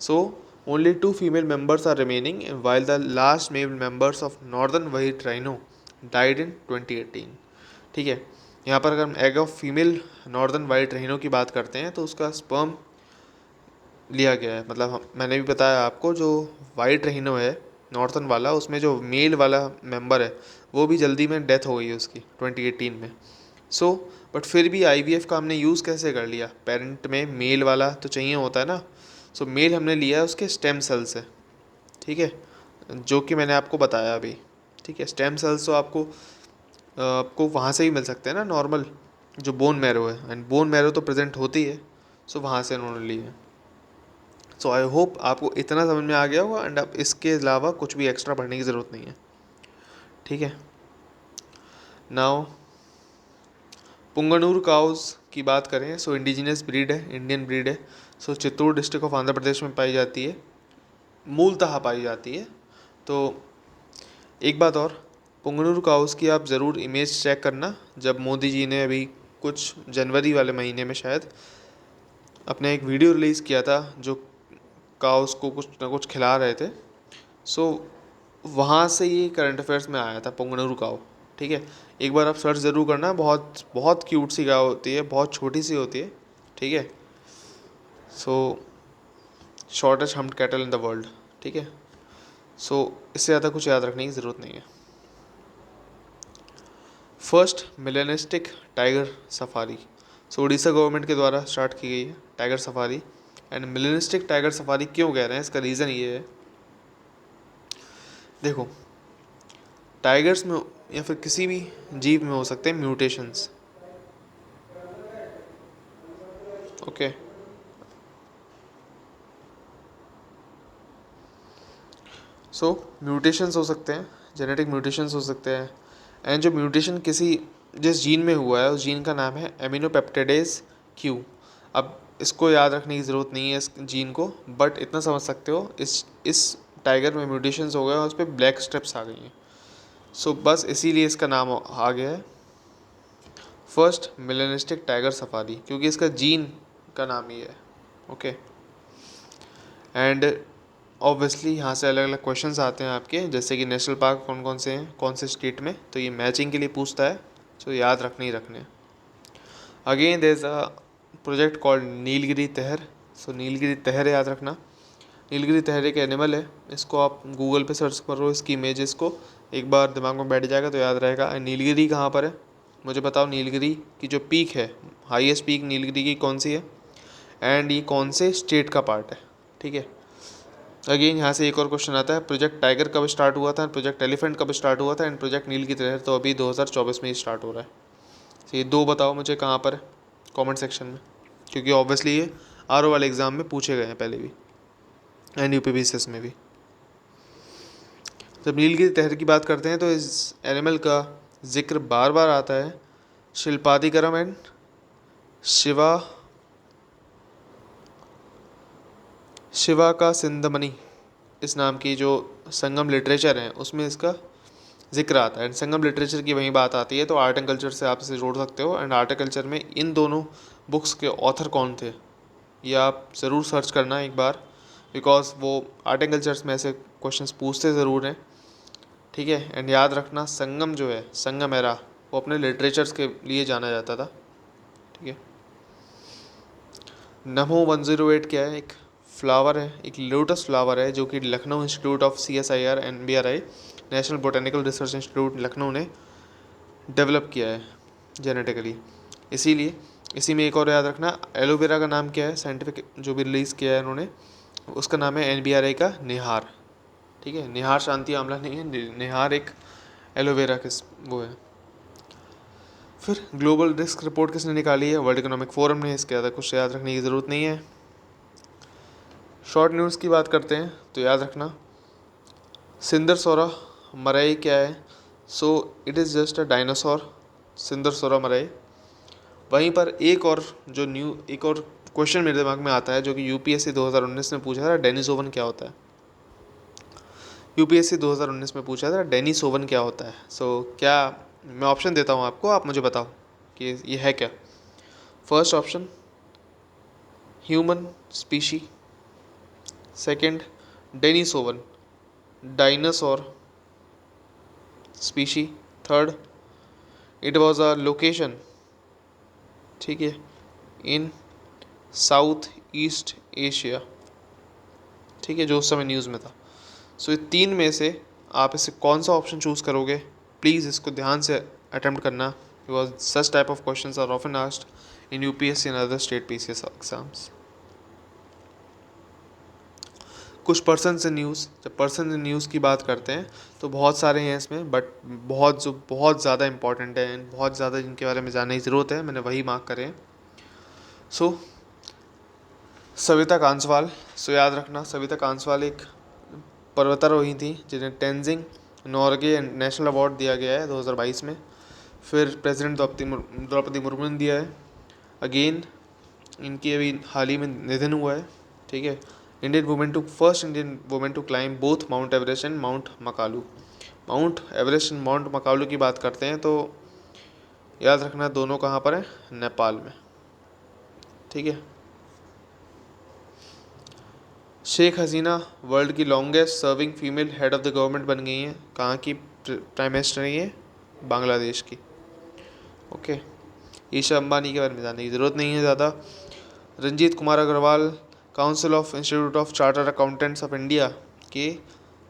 so only 2 female members are remaining while the last male members of northern white rhino died in 2018। ठीक है, यहाँ पर अगर हम egg of female northern white rhino की बात करते हैं तो उसका स्पर्म लिया गया है। मतलब मैंने भी बताया आपको, जो वाइट राइनो है नॉर्थर्न वाला, उसमें जो मेल वाला मेंबर है वो भी जल्दी में डेथ हो गई है उसकी 2018 में। सो बट फिर भी आईवीएफ का हमने यूज़ कैसे कर लिया, पेरेंट में मेल वाला तो चाहिए होता है ना। सो मेल हमने लिया है उसके स्टेम सेल से, ठीक है, जो कि मैंने आपको बताया अभी, ठीक है। स्टेम सेल्स तो आपको वहाँ से ही मिल सकते हैं ना, नॉर्मल जो बोन मैरो है, एंड बोन मैरो तो प्रेजेंट होती है, सो वहाँ से उन्होंने लिए है। सो आई होप आपको इतना समझ में आ गया होगा, एंड अब इसके अलावा कुछ भी एक्स्ट्रा पढ़ने की ज़रूरत नहीं है, ठीक है। नाउ पुंगनूर काउस की बात करें, सो इंडिजिनस ब्रीड है, इंडियन ब्रीड है। सो चित्तूर डिस्ट्रिक्ट ऑफ आंध्र प्रदेश में पाई जाती है, मूलतः पाई जाती है। तो एक बात और, पुंगनुर काउस की आप ज़रूर इमेज चेक करना, जब मोदी जी ने अभी कुछ जनवरी वाले महीने में शायद अपने एक वीडियो रिलीज़ किया था जो काउस को कुछ ना कुछ खिला रहे थे। सो वहाँ से ये करंट अफेयर्स में आया था पुंगनुर काऊ। ठीक है, एक बार आप सर्च ज़रूर करना, बहुत बहुत क्यूट सी गाय होती है, बहुत छोटी सी होती है। ठीक है, so shortest humped cattle in the world. ठीक है, सो इससे ज़्यादा कुछ याद रखने की ज़रूरत नहीं है। First melanistic tiger safari, so Odisha government के द्वारा स्टार्ट की गई है tiger safari. And melanistic tiger safari क्यों कह रहे हैं, इसका रीज़न ये है, देखो टाइगर्स में या फिर किसी भी जीव में हो सकते हैं म्यूटेशंस। ओके, सो म्यूटेशंस हो सकते हैं, जेनेटिक म्यूटेशंस हो सकते हैं। एंड जो म्यूटेशन किसी जिस जीन में हुआ है उस जीन का नाम है एमिनोपेप्टिडेज क्यू। अब इसको याद रखने की ज़रूरत नहीं है इस जीन को, बट इतना समझ सकते हो इस टाइगर में म्यूटेशंस हो गए और उस पर ब्लैक स्ट्रिप्स आ गई हैं। सो बस इसीलिए इसका नाम आ गया है फर्स्ट मिलेनिस्टिक टाइगर सफारी, क्योंकि इसका जीन का नाम ही है। ओके, एंड ऑब्वियसली यहाँ से अलग अलग क्वेश्चंस आते हैं आपके, जैसे कि नेशनल पार्क कौन कौन से हैं, कौन से स्टेट में, तो ये मैचिंग के लिए पूछता है, तो याद रखने ही रखने। Again there is a project called Nilgiri tahr. So Nilgiri तहर याद रखना। नीलगिरी तहर एक एनिमल है, इसको आप गूगल पे सर्च करो, इसकी इमेजेस को एक बार दिमाग में बैठ जाएगा तो याद रहेगा। नीलगिरी कहाँ पर है, मुझे बताओ। नीलगिरी की जो पीक है, हाईएस्ट पीक नीलगिरी की कौन सी है, एंड ये कौन से स्टेट का पार्ट है। ठीक है, अगेन यहाँ से एक और क्वेश्चन आता है, प्रोजेक्ट टाइगर कब स्टार्ट हुआ था, प्रोजेक्ट एलिफेंट कब स्टार्ट हुआ था, एंड प्रोजेक्ट नील की तरह तो अभी 2024 में ही स्टार्ट हो रहा है। तो ये दो बताओ मुझे कहाँ पर है कमेंट सेक्शन में, क्योंकि ऑब्वियसली ये आरओ वाले एग्ज़ाम में पूछे गए हैं पहले भी एंड यूपीबीसीएस में भी। जब नील की तहर की बात करते हैं तो इस एनिमल का जिक्र बार बार आता है शिल्पादिकरम एंड शिवा का सिंधमणि, इस नाम की जो संगम लिटरेचर है उसमें इसका जिक्र आता है। एंड संगम लिटरेचर की वहीं बात आती है, तो आर्ट एंड कल्चर से आप इसे जोड़ सकते हो। एंड आर्ट एंड कल्चर में इन दोनों बुक्स के ऑथर कौन थे ये आप ज़रूर सर्च करना एक बार, बिकॉज वो आर्ट एंड कल्चर्स में ऐसे क्वेश्चंस पूछते ज़रूर हैं। ठीक है, एंड याद रखना संगम जो है, संगम एरा, वो अपने लिटरेचर्स के लिए जाना जाता था। ठीक है, नमो 108 क्या है, एक फ्लावर है, एक लोटस फ्लावर है, जो कि Lucknow institute of CSIR NBRI national botanical research institute Lucknow ने डेवलप किया है जेनेटिकली। इसीलिए इसी में एक और याद रखना, एलोवेरा का नाम क्या है, साइंटिफिक जो भी रिलीज़ किया है उन्होंने, उसका नाम है NBRI का निहार। ठीक है, निहार शांति आंवला नहीं है, निहार एक एलोवेरा के वो है। फिर ग्लोबल रिस्क रिपोर्ट किसने निकाली है, वर्ल्ड इकोनॉमिक फोरम ने, इसके ज़्यादा कुछ याद रखने की ज़रूरत नहीं है। शॉर्ट न्यूज़ की बात करते हैं तो याद रखना सिंदरसोरा मरई क्या है, so it is just a dinosaur, सिंदरसोरा मरई। वहीं पर एक और क्वेश्चन मेरे दिमाग में आता है जो कि यूपीएससी 2019 में पूछा था, डेनिसोवन क्या होता है। यूपीएससी 2019 में पूछा था डेनिसोवन क्या होता है। सो क्या मैं ऑप्शन देता हूँ आपको, आप मुझे बताओ कि ये है क्या। First option human species, second Denisovan dinosaur species, third it was a location, ठीक है, इन साउथ ईस्ट एशिया, ठीक है, जो उस समय न्यूज़ में था। सो ये तीन में से आप इसे कौन सा ऑप्शन चूज़ करोगे, प्लीज़ इसको ध्यान से अटेम्प्ट करना, because such type of questions are often asked in UPSC and other state PCS exams. कुछ पर्सन्स इन न्यूज़, जब पर्सन इन न्यूज़ की बात करते हैं तो बहुत सारे हैं इसमें, बट बहुत ज़्यादा इंपॉर्टेंट है एंड बहुत ज़्यादा जिनके बारे में जानने की ज़रूरत है, मैंने वही मार्क करे हैं। सो सविता कांसवाल, सो याद रखना सविता कांसवाल एक पर्वतारोही थी जिन्हें टेंजिंग नॉर्गे नेशनल अवार्ड दिया गया है 2022 में। फिर प्रेसिडेंट द्रौपदी मुर्मू ने दिया है। अगेन इनकी अभी हाल ही में निधन हुआ है। ठीक है, first Indian women to climb both Mount Everest and Mount Makalu, Mount Everest and Mount Makalu की बात करते हैं तो याद रखना दोनों कहाँ पर है, नेपाल में। ठीक है। शेख हसीना वर्ल्ड की longest serving female head of the government बन गई हैं। कहाँ की प्राइम मिनिस्टर है ये, बांग्लादेश की। ओके। ईशा अंबानी के बारे में जानने की ज़रूरत नहीं है ज़्यादा। Ranjeet Kumar Agarwal council of institute of chartered accountants of India के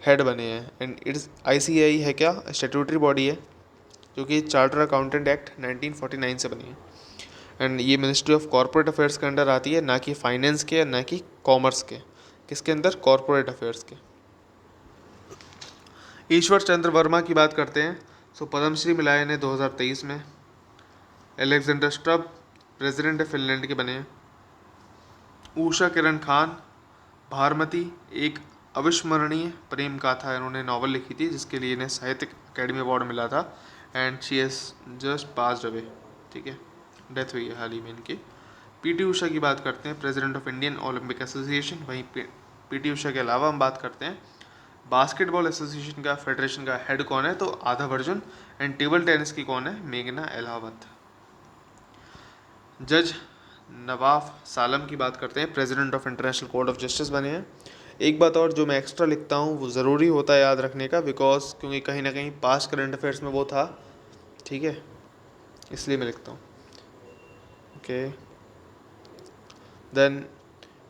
हेड बने हैं। एंड इट्स आईसीएआई है क्या, स्टेट्यूटरी बॉडी है जो कि चार्टर अकाउंटेंट एक्ट 1949 से बनी है। एंड ये मिनिस्ट्री ऑफ कॉर्पोरेट अफेयर्स के अंडर आती है, ना कि फाइनेंस के, ना कि कॉमर्स के। किसके अंदर, कॉर्पोरेट अफेयर्स के। ईश्वर चंद्र वर्मा की बात करते हैं। सो पद्मश्री मिला है इन्हें 2023 में। एलेक्जेंडर स्टब प्रेसिडेंट फिनलैंड के बने हैं। उषा किरण खान भारमती एक अविस्मरणीय प्रेम गाथा इन्होंने नॉवल लिखी थी जिसके लिए इन्हें साहित्य अकेडमी अवार्ड मिला था। And she has just passed away. ठीक है, डेथ हुई है हाल ही में इनकी। पीटी उषा की बात करते हैं, president of Indian Olympic association. वहीं पीटी उषा के अलावा हम बात करते हैं बास्केटबॉल एसोसिएशन का, फेडरेशन का हेड कौन है, तो आदव अर्जुन। एंड टेबल टेनिस की कौन है, मेघना एलावत। जज नवाफ सालम की बात करते हैं, president of international court of justice बने हैं। एक बात और जो मैं एक्स्ट्रा लिखता हूँ वो ज़रूरी होता है याद रखने का, बिकॉज क्योंकि कहीं ना कहीं पास्ट करंट अफेयर्स में वो था। ठीक है, इसलिए मैं लिखता हूँ। ओके। देन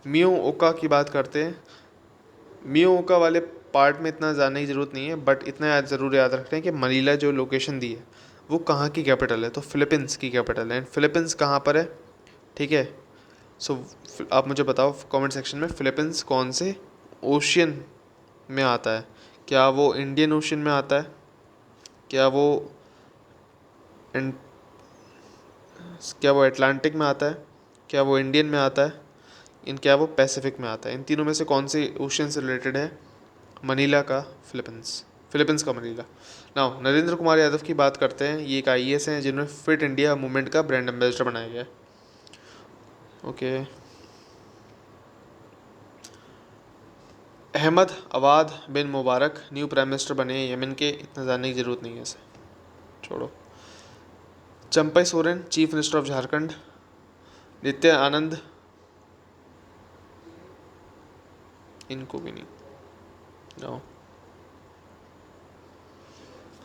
मियो ओका की बात करते हैं। मियो ओका वाले पार्ट में इतना जानने की ज़रूरत नहीं है, बट इतना ज़रूर याद रखते हैं कि मनीला जो लोकेशन दी है वो कहाँ की कैपिटल है, तो फिलीपींस की कैपिटल है। एंड फिलीपींस कहाँ पर है, ठीक है। सो आप मुझे बताओ कमेंट सेक्शन में, फिलीपींस कौन से ओशियन में आता है। क्या वो इंडियन ओशियन में आता है, क्या वो क्या वो अटलांटिक में आता है, क्या वो इंडियन में आता है, क्या वो पैसिफिक में आता है। इन तीनों में से कौन से ओशियन से रिलेटेड है, मनीला का फिलीपींस, फिलीपींस का मनीला। नाउ नरेंद्र कुमार यादव की बात करते हैं। ये एक आईएएस हैं जिन्हें फिट इंडिया मूवमेंट का ब्रांड एम्बेसडर बनाया गया है। ओके। अहमद अवाद बिन मुबारक न्यू प्राइम मिनिस्टर बने हैं यमन के। इतना जानने की ज़रूरत नहीं है, इसे छोड़ो। Champai Soren chief minister of Jharkhand. नित्य आनंद, इनको भी नहीं। नो।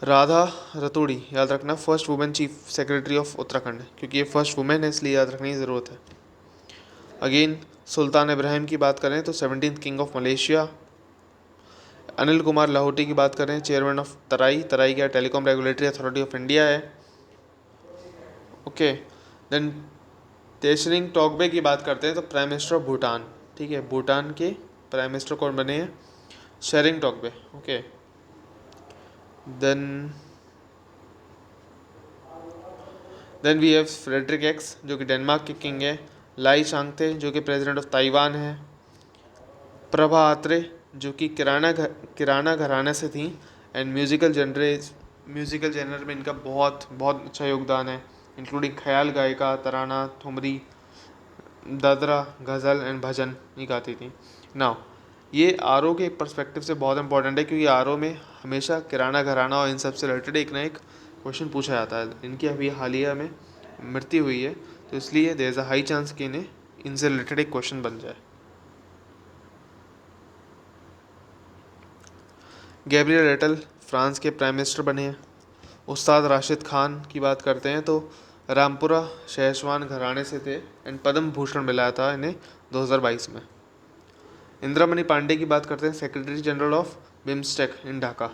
राधा रतूड़ी याद रखना, first women chief secretary of Uttarakhand, क्योंकि ये फर्स्ट वुमेन है इसलिए याद रखने की ज़रूरत है। अगेन सुल्तान इब्राहिम की बात करें तो 17th king of Malaysia. Anil Kumar Lahoti की बात करें, चेयरमैन ऑफ तराई, तराई क्या telecom regulatory authority of India है। ओके। देन तेशरिंग टोगबे की बात करते हैं तो प्राइम मिनिस्टर ऑफ भूटान। ठीक है, भूटान के प्राइम मिनिस्टर कौन बने हैं, शेरिंग टोगबे। Okay. Then we have Frederik X जो कि डेनमार्क के किंग है। लाई शांगते जो कि प्रेसिडेंट ऑफ ताइवान है। प्रभा आत्रे जो कि किराना घराने से थी। एंड म्यूज़िकल जनर में इनका बहुत बहुत अच्छा योगदान है, इंक्लूडिंग ख्याल गायिका, तराना, ठुमरी, दादरा, गज़ल एंड भजन ये गाती थी। नाउ ये आर के पर्सपेक्टिव से बहुत इंपॉर्टेंट है, क्योंकि आर में हमेशा किराना घराना और इन सब से रिलेटेड एक ना एक क्वेश्चन पूछा जाता है। इनकी अभी हालिया में मृत्यु हुई है, तो इसलिए there is a high chance कि इन्हें इनसे रिलेटेड एक क्वेश्चन बन जाए। गैब्रियल एटल फ्रांस के प्राइम मिनिस्टर बने हैं। उस्ताद राशिद खान की बात करते हैं तो रामपुरा शहसवान घराने से थे। एंड पद्म भूषण मिला था इन्हें 2022 में। इंदिरामणि पांडे की बात करते हैं, secretary general of BIMSTEC in Dhaka.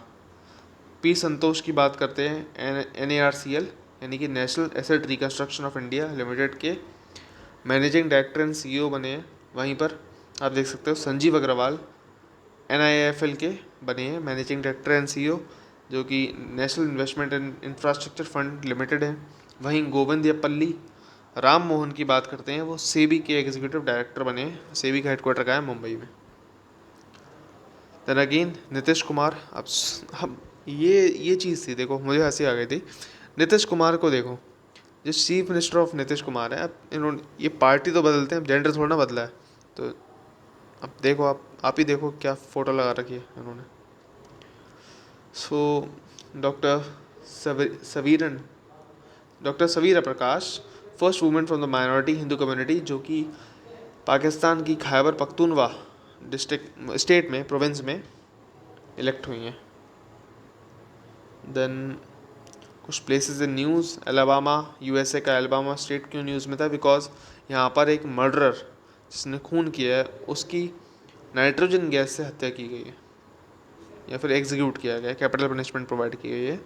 P Santosh की बात करते हैं, NARCL यानी कि national asset reconstruction of India limited के मैनेजिंग डायरेक्टर एंड CEO बने हैं। वहीं पर आप देख सकते हो संजीव अग्रवाल NIIFL के बने हैं मैनेजिंग डायरेक्टर एंड CEO, जो कि national investment and infrastructure fund limited है। वहीं गोविंद यपल्ली राम मोहन की बात करते हैं, वो सेबी के एग्जीक्यूटिव डायरेक्टर बने हैं। सेबी का हेडक्वार्टर का है मुंबई में। Then again Nitish Kumar. अब हम ये चीज़ थी, देखो मुझे हंसी आ गई थी। नीतीश कुमार को देखो, जो chief minister of Nitish Kumar है। अब इन्होंने ये पार्टी तो बदलते हैं, जेंडर थोड़ा ना बदला है। तो अब देखो, आप ही देखो क्या फ़ोटो लगा रखी है इन्होंने। So doctor Saveeran doctor Saveera Prakash, first women from the minority Hindu community, जो कि पाकिस्तान की खैबर पख्तूनवा डिस्ट्रिक्ट स्टेट में प्रोविंस में इलेक्ट हुई हैं। देन कुछ places in news, Alabama, USA का अलाबामा स्टेट क्यों न्यूज़ में था? बिकॉज यहाँ पर एक मर्डरर जिसने खून किया है उसकी नाइट्रोजन गैस से हत्या की गई है या फिर एग्जीक्यूट किया गया है, कैपिटल पनिशमेंट प्रोवाइड की गई है।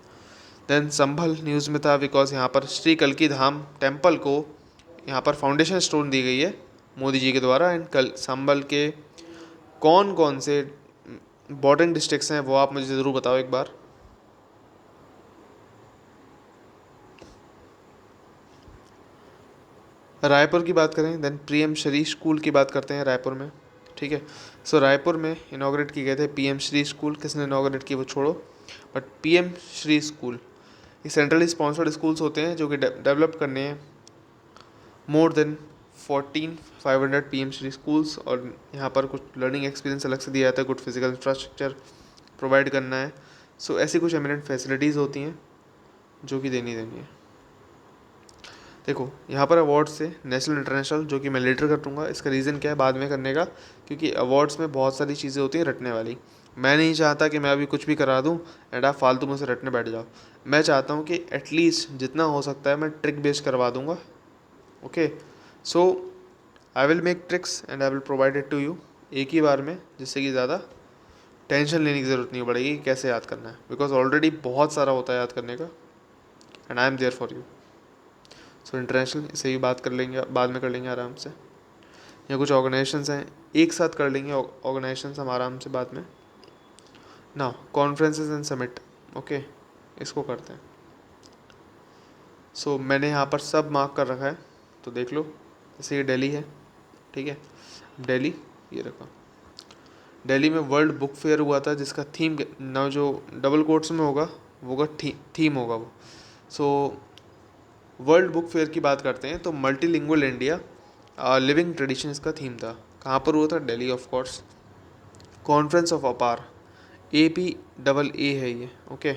देन संभल न्यूज़ में था बिकॉज यहाँ पर श्री कल्की धाम टेम्पल को यहाँ पर फाउंडेशन स्टोन दी गई है मोदी जी के द्वारा। एंड कल संभल के कौन कौन से बॉर्डरिंग डिस्ट्रिक्ट्स हैं वो आप मुझे ज़रूर बताओ एक बार। रायपुर की बात करें, देन पीएम श्री स्कूल की बात करते हैं रायपुर में, ठीक है। सो रायपुर में इनाग्रेट किए गए थे पीएम श्री स्कूल। किसने इनाग्रेट किए वो छोड़ो, बट पीएम श्री स्कूल ये सेंट्रली स्पॉन्सर्ड स्कूल्स होते हैं जो कि डेवलप करने हैं more than 14,500 PM Shri schools. और यहाँ पर कुछ लर्निंग एक्सपीरियंस अलग से दिया जाता है, गुड फिजिकल इंफ्रास्ट्रक्चर प्रोवाइड करना है। सो ऐसी कुछ एमिनेंट फैसिलिटीज़ होती हैं जो कि देनी है। देखो यहाँ पर अवार्ड्स से नेशनल इंटरनेशनल जो कि मैं लेटर कर दूँगा, इसका रीज़न क्या है बाद में करने का, क्योंकि अवार्ड्स में बहुत सारी चीज़ें होती हैं रटने वाली। मैं नहीं चाहता कि मैं अभी कुछ भी करा दूँ एंड आप फालतू मुझसे रटने बैठ जाओ। मैं चाहता हूँ कि एटलीस्ट जितना हो सकता है मैं ट्रिक बेस्ड करवा दूँगा। Okay, so I will make tricks and I will provide it to you एक ही बार में, जिससे कि ज़्यादा टेंशन लेने की ज़रूरत नहीं पड़ेगी कैसे याद करना है, बिकॉज ऑलरेडी बहुत सारा होता है याद करने का and I am there for you. So international इसे भी बात कर लेंगे, बाद में कर लेंगे आराम से। या कुछ ऑर्गेनाइजेशंस हैं एक साथ कर लेंगे, ऑर्गेनाइजेशंस हम आराम से बाद में ना। कॉन्फ्रेंसेस एंड समिट, ओके इसको करते हैं। सो मैंने यहाँ पर सब मार्क कर रखा है तो देख लो। जैसे ये दिल्ली है, ठीक है, दिल्ली ये रखा। दिल्ली में वर्ल्ड बुक फेयर हुआ था जिसका थीम ना जो डबल कोट्स में होगा वो का थीम होगा वो। सो वर्ल्ड बुक फेयर की बात करते हैं तो मल्टीलिंगुअल इंडिया लिविंग ट्रेडिशन इसका थीम था। कहाँ पर हुआ था? Delhi of course. Conference of Apaar, APAA है ये, okay.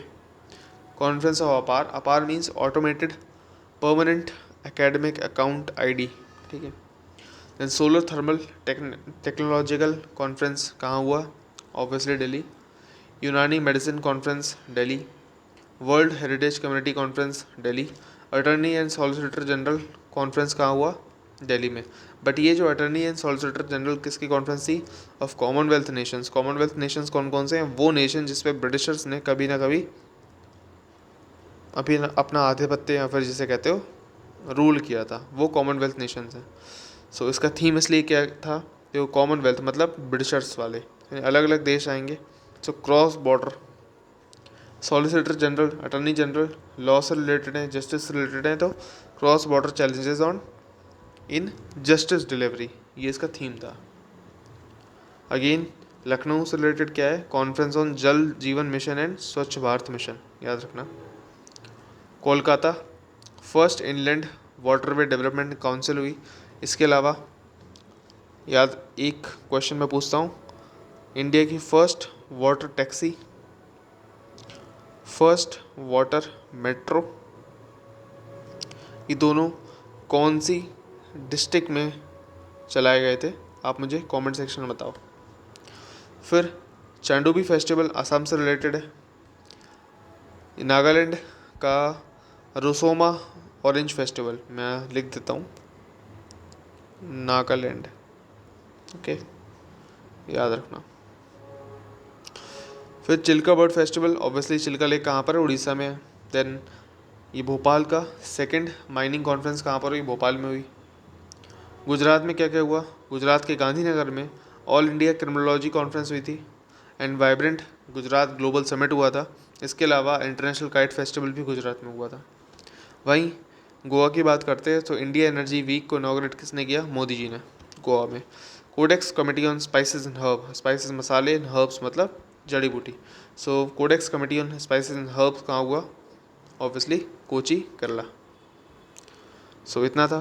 Conference of Apaar, Apaar means automated permanent academic account ID, ठीक है। Then solar thermal technological conference कहाँ हुआ? Obviously Delhi. Unani medicine conference Delhi. World heritage community conference Delhi. Attorney and solicitor general conference कहाँ हुआ? दिल्ली में। But ये जो अटर्नी एंड सॉलिसिटर जनरल किसकी कॉन्फ्रेंस थी? Of Commonwealth Nations. Commonwealth Nations कौन कौन से हैं? वो नेशन जिस पे ब्रिटिशर्स ने कभी ना कभी अभी अपना आधिपत्य या फिर जिसे कहते हो रूल किया था, वो कॉमनवेल्थ नेशंस हैं। सो इसका थीम इसलिए क्या था? देखो कॉमनवेल्थ मतलब ब्रिटिशर्स वाले, अलग अलग देश आएंगे। So cross border, solicitor general, attorney general law से रिलेटेड है, जस्टिस से रिलेटेड है, तो cross border challenges on in justice delivery, ये इसका थीम था। अगेन लखनऊ से रिलेटेड क्या है? कॉन्फ्रेंस ऑन जल जीवन मिशन एंड स्वच्छ भारत मिशन, याद रखना। Kolkata first inland waterway development council हुई। इसके अलावा याद एक क्वेश्चन मैं पूछता हूँ, इंडिया की first water taxi, first water metro, ये दोनों कौन सी डिस्ट्रिक्ट में चलाए गए थे? आप मुझे कमेंट सेक्शन में बताओ। फिर चांडोबी फेस्टिवल असम से रिलेटेड है। नागालैंड का रोसोमा ऑरेंज फेस्टिवल, मैं लिख देता हूँ नागालैंड, ओके याद रखना। फिर Chilka bird festival, obviously Chilka lake कहाँ पर है? उड़ीसा में है। देन ये भोपाल का सेकंड माइनिंग कॉन्फ्रेंस कहाँ पर हुई? भोपाल में हुई। गुजरात में क्या क्या हुआ? गुजरात के गांधीनगर में ऑल इंडिया क्रिमिनोलॉजी कॉन्फ्रेंस हुई थी and vibrant Gujarat global summit हुआ था। इसके अलावा इंटरनेशनल काइट फेस्टिवल भी गुजरात में हुआ था। वहीं गोवा की बात करते हैं तो इंडिया एनर्जी वीक को इनॉग्रेट किसने किया? मोदी जी ने, गोवा में। Codex committee on spices and herb, spices मसाले एंड हर्ब्स मतलब जड़ी बूटी। So Codex committee on spices and herbs कहाँ हुआ? ऑब्वियसली कोची केरला। सो इतना था।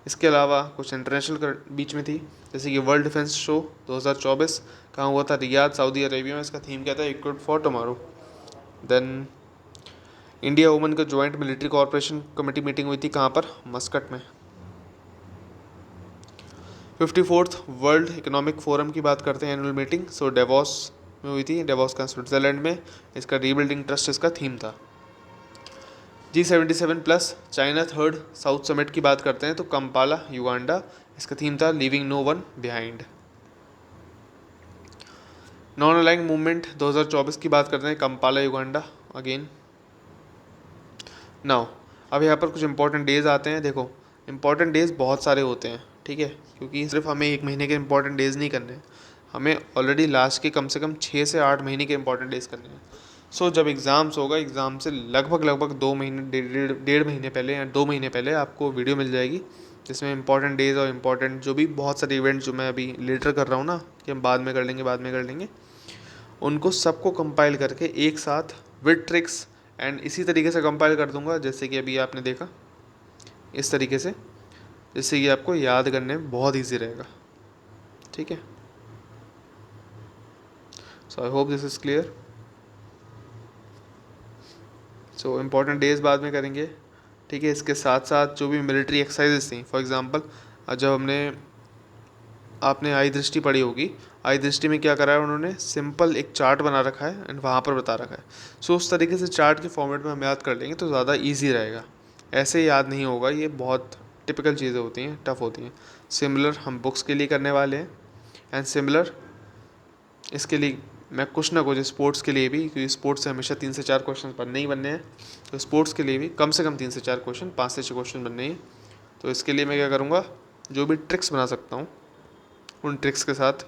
इसके अलावा कुछ इंटरनेशनल बीच में थी, जैसे कि वर्ल्ड डिफेंस शो 2024 कहाँ हुआ था, रियाद सऊदी अरेबिया में। इसका थीम क्या था, equipped for tomorrow. Then India women का joint military corporation committee meeting हुई थी कहाँ पर, मस्कट में। 54th वर्ल्ड इकोनॉमिक फोरम की बात करते हैं, एनुअल मीटिंग, सो डेवॉस में हुई थी, डेवॉस का स्विट्जरलैंड में। इसका रीबिल्डिंग ट्रस्ट इसका थीम था। G77 plus China third south summit की बात करते हैं तो कंपाला युगांडा, इसका थीम था leaving no one behind. Non aligning movement 2024 की बात करते हैं, कंपाला युगांडा अगेन। नाउ अब यहाँ पर कुछ इंपॉर्टेंट डेज आते हैं। देखो इंपॉर्टेंट डेज बहुत सारे होते हैं, ठीक है, क्योंकि सिर्फ हमें एक महीने के इंपॉर्टेंट डेज नहीं करने हैं, हमें ऑलरेडी लास्ट के कम से कम 6 से 8 महीने के इंपॉर्टेंट डेज करने हैं। सो जब एग्ज़ाम्स होगा, एग्ज़ाम से लगभग 2 महीने, डेढ़ महीने पहले या 2 महीने पहले आपको वीडियो मिल जाएगी, जिसमें इंपॉर्टेंट डेज और इंपॉर्टेंट जो भी बहुत सारे इवेंट जो मैं अभी लेटर कर रहा हूँ ना, कि हम बाद में कर लेंगे, उनको सबको कंपाइल करके एक साथ विद ट्रिक्स एंड इसी तरीके से कंपाइल कर दूंगा जैसे कि अभी आपने देखा, इस तरीके से, जिससे कि आपको याद करने में बहुत ईजी रहेगा, ठीक है। So I hope this is clear. So important days बाद में करेंगे, ठीक है। इसके साथ साथ जो भी मिलिट्री एक्सरसाइजेस थी, फॉर एग्जांपल जब आपने आई दृष्टि पढ़ी होगी, आई दृष्टि में क्या करा है उन्होंने, सिंपल एक चार्ट बना रखा है एंड वहाँ पर बता रखा है। सो उस तरीके से चार्ट के फॉर्मेट में हम याद कर लेंगे तो ज़्यादा ईजी रहेगा, ऐसे याद नहीं होगा, ये बहुत टिपिकल चीज़ें होती हैं, टफ होती हैं। सिमिलर हम बुक्स के लिए करने वाले हैं एंड सिमिलर इसके लिए मैं कुछ ना कुछ स्पोर्ट्स के लिए भी, क्योंकि स्पोर्ट्स से हमेशा 3 से 4 क्वेश्चन बनने ही बनने हैं, तो स्पोर्ट्स के लिए भी कम से कम 3 से 4 क्वेश्चन, 5 से 6 क्वेश्चन बनने हैं। तो इसके लिए मैं क्या करूँगा, जो भी ट्रिक्स बना सकता हूँ उन ट्रिक्स के साथ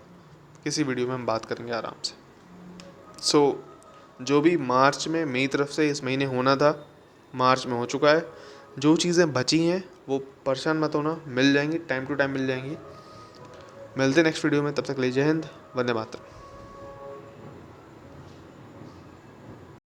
किसी वीडियो में हम बात करेंगे आराम से। सो जो भी मार्च में मेरी तरफ से इस महीने होना था, मार्च में हो चुका है। जो चीज़ें बची हैं वो परेशान मत होना, मिल जाएंगी, टाइम टू टाइम मिल जाएंगी। मिलते नेक्स्ट वीडियो में, तब तक ले जय हिंद, वंदे मातरम।